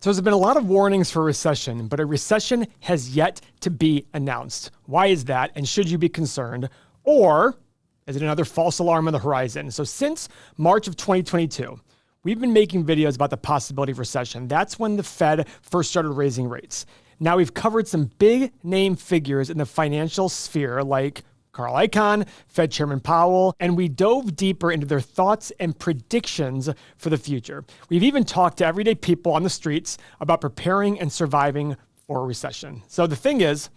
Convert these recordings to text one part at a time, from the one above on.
So there's been a lot of warnings for a recession, but a recession has yet to be announced. Why is that? And should you be concerned? Or is it another false alarm on the horizon? So since March of 2022, we've been making videos about the possibility of recession. That's when the Fed first started raising rates. Now we've covered some big name figures in the financial sphere like Carl Icahn, Fed Chairman Powell, and we dove deeper into their thoughts and predictions for the future. We've even talked to everyday people on the streets about preparing and surviving for a recession. So the thing is,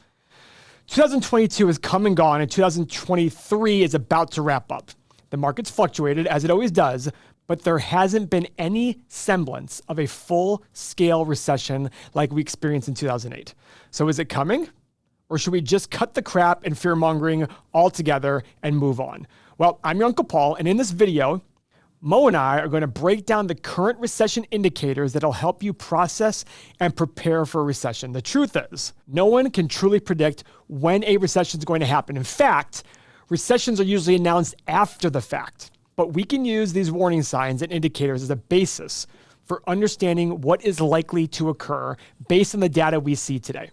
2022 has come and gone, and 2023 is about to wrap up. The market's fluctuated, as it always does, but there hasn't been any semblance of a full-scale recession like we experienced in 2008. So is it coming? Or should we just cut the crap and fear-mongering altogether and move on? Well, I'm your Uncle Paul, and in this video, Mo and I are going to break down the current recession indicators that'll help you process and prepare for a recession. The truth is, no one can truly predict when a recession is going to happen. In fact, recessions are usually announced after the fact, but we can use these warning signs and indicators as a basis for understanding what is likely to occur based on the data we see today.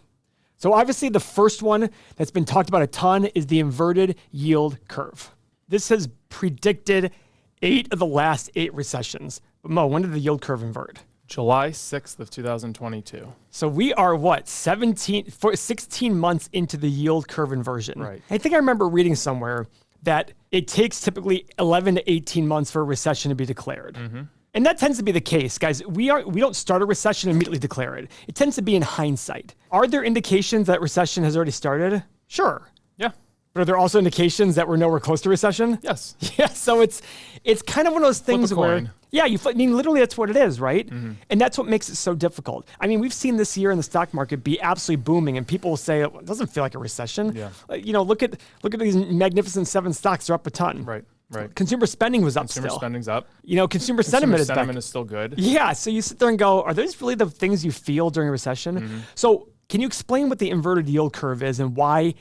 So obviously the first one that's been talked about a ton is the inverted yield curve. This has predicted 8 of the last 8 recessions. But Mo, when did the yield curve invert? July 6th of 2022. So we are 16 months into the yield curve inversion. Right. I think I remember reading somewhere that it takes typically 11 to 18 months for a recession to be declared. Mm-hmm. And that tends to be the case, guys. We don't start a recession and immediately declare it. It tends to be in hindsight. Are there indications that recession has already started? Sure. Yeah. But are there also indications that we're nowhere close to recession? Yes. Yeah. So it's kind of one of those things where, yeah, literally that's what it is, right? Mm-hmm. And that's what makes it so difficult. I mean, we've seen this year in the stock market be absolutely booming, and people will say it doesn't feel like a recession. Yeah. Look at these magnificent 7 stocks; they're up a ton. Right. Right. Consumer spending was up Consumer still. spending's up. Consumer sentiment is still good. Yeah. So you sit there and go, are those really the things you feel during a recession? Mm-hmm. So can you explain what the inverted yield curve is and why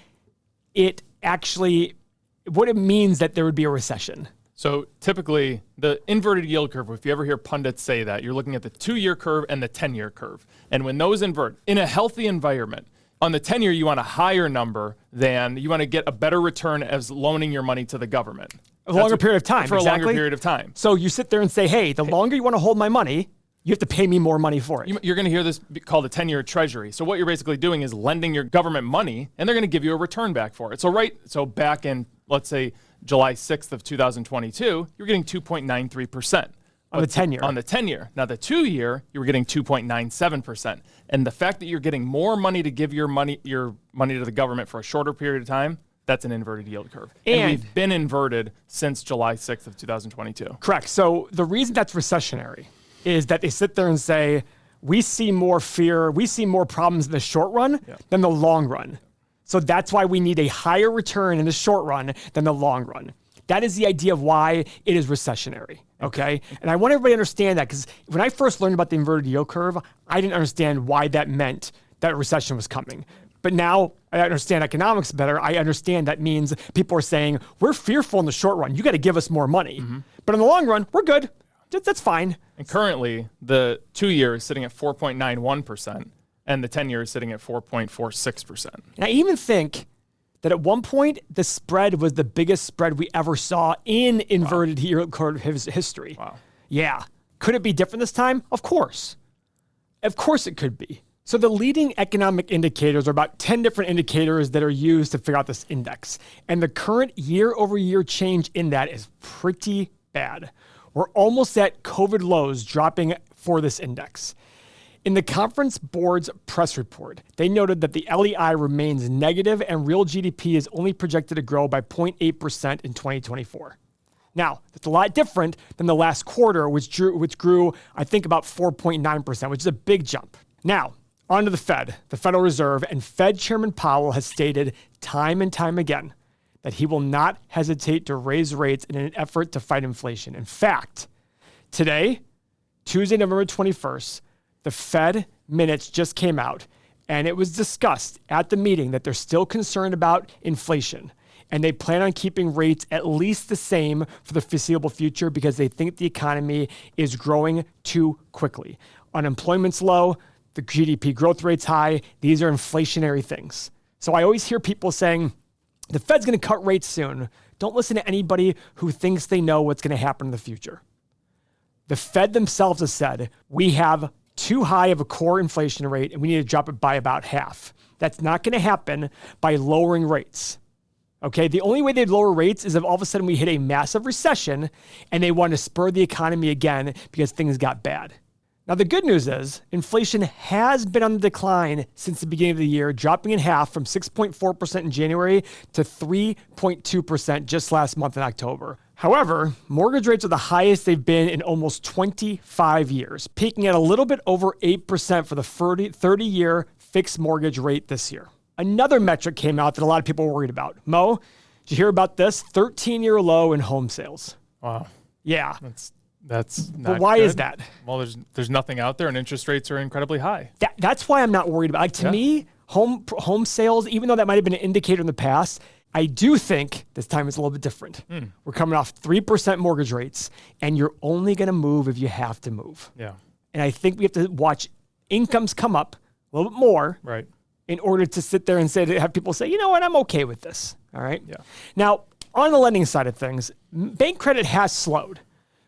what it means that there would be a recession? So typically the inverted yield curve, if you ever hear pundits say that, you're looking at the 2-year curve and the 10-year curve. And when those invert in a healthy environment, on the 10-year, you want a higher number than you want to get a better return as loaning your money to the government. A longer period of time. For a longer period of time. So you sit there and say, hey, the longer you want to hold my money, you have to pay me more money for it. You're going to hear this called a 10-year treasury. So what you're basically doing is lending your government money, and they're going to give you a return back for it. So back in, let's say, July 6th of 2022, you're getting 2.93%. On the 10-year. On the 10-year. Now, the 2-year, you were getting 2.97%. And the fact that you're getting more money to give your money to the government for a shorter period of time, that's an inverted yield curve. And we've been inverted since July 6th of 2022. Correct. So the reason that's recessionary is that they sit there and say, we see more fear, we see more problems in the short run than the long run. So that's why we need a higher return in the short run than the long run. That is the idea of why it is recessionary, okay? And I want everybody to understand that, because when I first learned about the inverted yield curve, I didn't understand why that meant that a recession was coming. But now I understand economics better. I understand that means people are saying, we're fearful in the short run. You got to give us more money. Mm-hmm. But in the long run, we're good. That's fine. And currently, the 2-year is sitting at 4.91%, and the 10-year is sitting at 4.46%. And I even think that at one point, the spread was the biggest spread we ever saw in inverted yield curve history. Wow. Yeah. Could it be different this time? Of course. Of course it could be. So the leading economic indicators are about 10 different indicators that are used to figure out this index. And the current year-over-year change in that is pretty bad. We're almost at COVID lows dropping for this index. In the Conference Board's press report, they noted that the LEI remains negative and real GDP is only projected to grow by 0.8% in 2024. Now, that's a lot different than the last quarter, which grew, I think, about 4.9%, which is a big jump. Now, on to the Fed, the Federal Reserve, and Fed Chairman Powell has stated time and time again that he will not hesitate to raise rates in an effort to fight inflation. In fact, today, Tuesday, November 21st, the Fed minutes just came out, and it was discussed at the meeting that they're still concerned about inflation, and they plan on keeping rates at least the same for the foreseeable future because they think the economy is growing too quickly. unemployment's low, the GDP growth rate's high. These are inflationary things. So I always hear people saying, the Fed's going to cut rates soon. Don't listen to anybody who thinks they know what's going to happen in the future. The Fed themselves has said, we have too high of a core inflation rate and we need to drop it by about half. That's not going to happen by lowering rates. Okay, the only way they'd lower rates is if all of a sudden we hit a massive recession and they want to spur the economy again because things got bad. Now, the good news is inflation has been on the decline since the beginning of the year, dropping in half from 6.4% in January to 3.2% just last month in October. However, mortgage rates are the highest they've been in almost 25 years, peaking at a little bit over 8% for the 30-year fixed mortgage rate this year. Another metric came out that a lot of people were worried about. Mo, did you hear about this? 13-year low in home sales. Wow. Yeah. That's not But why good. is that? Well, there's nothing out there, and interest rates are incredibly high. That's why I'm not worried about it. Like, to me, home sales, even though that might have been an indicator in the past, I do think this time it's a little bit different. We're coming off 3% mortgage rates, and you're only going to move if you have to move. Yeah. And I think we have to watch incomes come up a little bit more Right. in order to sit there and have people say, you know what, I'm okay with this. All right. Yeah. Now, on the lending side of things, bank credit has slowed.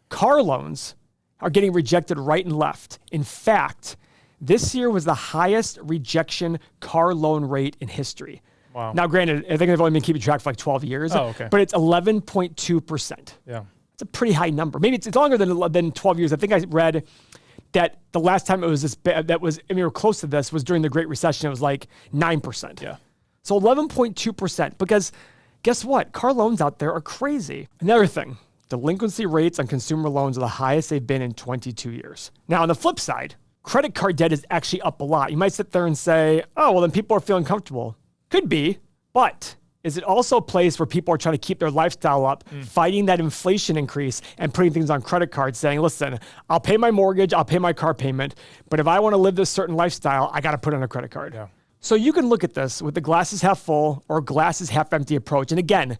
Car loans are getting rejected right and left. In fact, this year was the highest rejection car loan rate in history. Wow. Now, granted, I think they've only been keeping track for like 12 years, but it's 11.2%. Yeah. It's a pretty high number. Maybe it's longer than 12 years. I think I read that the last time it was this bad, we were close to this, was during the Great Recession. It was like 9%. Yeah. So 11.2%, because guess what? Car loans out there are crazy. Another thing, delinquency rates on consumer loans are the highest they've been in 22 years. Now, on the flip side, credit card debt is actually up a lot. You might sit there and say, oh, well, then people are feeling comfortable. Could be, but is it also a place where people are trying to keep their lifestyle up, fighting that inflation increase and putting things on credit cards, saying, listen, I'll pay my mortgage, I'll pay my car payment, but if I want to live this certain lifestyle, I got to put it on a credit card. Yeah. So you can look at this with the glasses half full or glasses half empty approach. And again,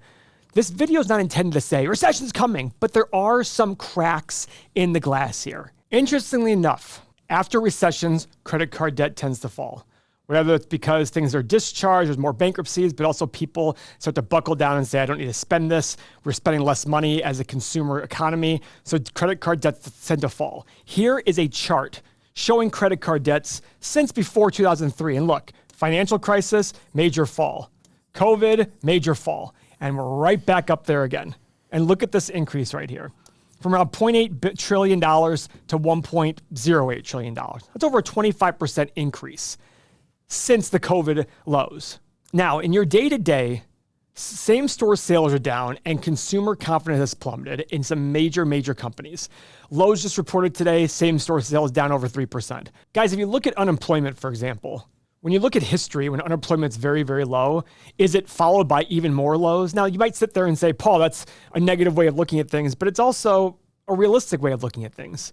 this video is not intended to say recession's coming, but there are some cracks in the glass here. Interestingly enough, after recessions, credit card debt tends to fall. Whether it's because things are discharged, there's more bankruptcies, but also people start to buckle down and say, I don't need to spend this. We're spending less money as a consumer economy. So credit card debts tend to fall. Here is a chart showing credit card debts since before 2003. And look, financial crisis, major fall. COVID, major fall. And we're right back up there again. And look at this increase right here. From around $0.8 trillion to $1.08 trillion. That's over a 25% increase since the COVID lows. Now, in your day-to-day, same-store sales are down and consumer confidence has plummeted in some major companies. Lowe's just reported today, same-store sales down over 3%. Guys, if you look at unemployment, for example, when you look at history, when unemployment's very low, is it followed by even more lows? Now, you might sit there and say, Paul, that's a negative way of looking at things, but it's also a realistic way of looking at things.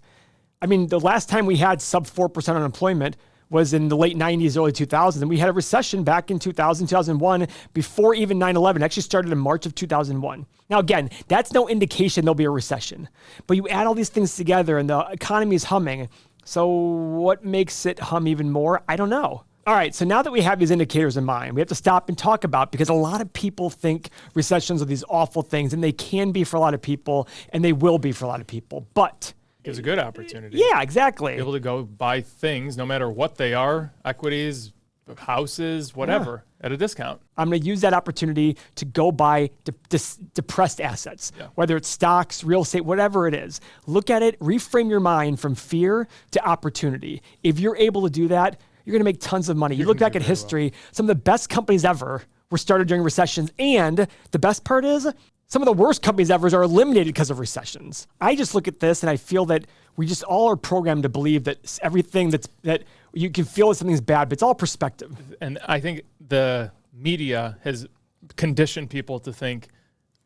I mean, the last time we had sub 4% unemployment was in the late 90s, early 2000s, and we had a recession back in 2000, 2001, before even 9/11. It actually started in March of 2001. Now, again, that's no indication there'll be a recession, but you add all these things together and the economy is humming. So what makes it hum even more? I don't know. All right, so now that we have these indicators in mind, we have to stop and talk about, because a lot of people think recessions are these awful things, and they can be for a lot of people, and they will be for a lot of people, but Gives a good opportunity. yeah, exactly. Be able to go buy things, no matter what they are, equities, houses, whatever, at a discount. I'm going to use that opportunity to go buy depressed assets, whether it's stocks, real estate, whatever it is. Look at it, reframe your mind from fear to opportunity. If you're able to do that, you're going to make tons of money. You look back at history, some of the best companies ever were started during recessions. And the best part is, some of the worst companies ever are eliminated because of recessions. I just look at this and I feel that we just all are programmed to believe that everything that you can feel that something's bad, but it's all perspective. And I think the media has conditioned people to think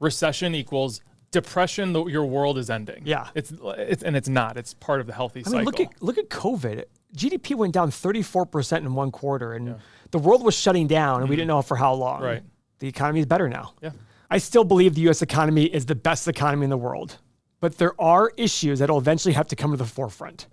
recession equals depression, your world is ending. Yeah. It's not. It's part of the healthy cycle. Look at COVID. GDP went down 34% in one quarter, and the world was shutting down, and we didn't know for how long. Right. The economy is better now. Yeah. I still believe the U.S. economy is the best economy in the world, but there are issues that will eventually have to come to the forefront.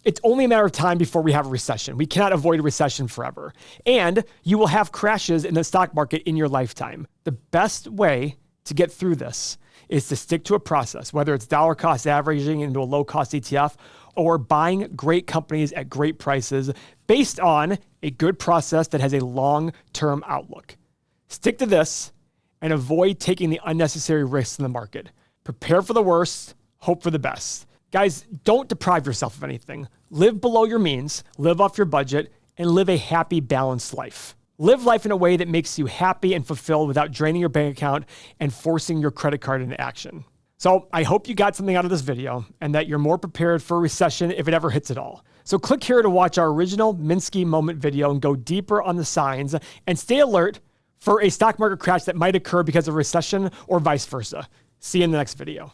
It's only a matter of time before we have a recession. We cannot avoid a recession forever. And you will have crashes in the stock market in your lifetime. The best way to get through this is to stick to a process, whether it's dollar cost averaging into a low cost ETF or buying great companies at great prices based on a good process that has a long-term outlook. Stick to this and avoid taking the unnecessary risks in the market. Prepare for the worst, hope for the best. Guys, don't deprive yourself of anything. Live below your means, live off your budget, and live a happy, balanced life. Live life in a way that makes you happy and fulfilled without draining your bank account and forcing your credit card into action. So I hope you got something out of this video and that you're more prepared for a recession if it ever hits at all. So click here to watch our original Minsky Moment video and go deeper on the signs and stay alert for a stock market crash that might occur because of recession or vice versa. See you in the next video.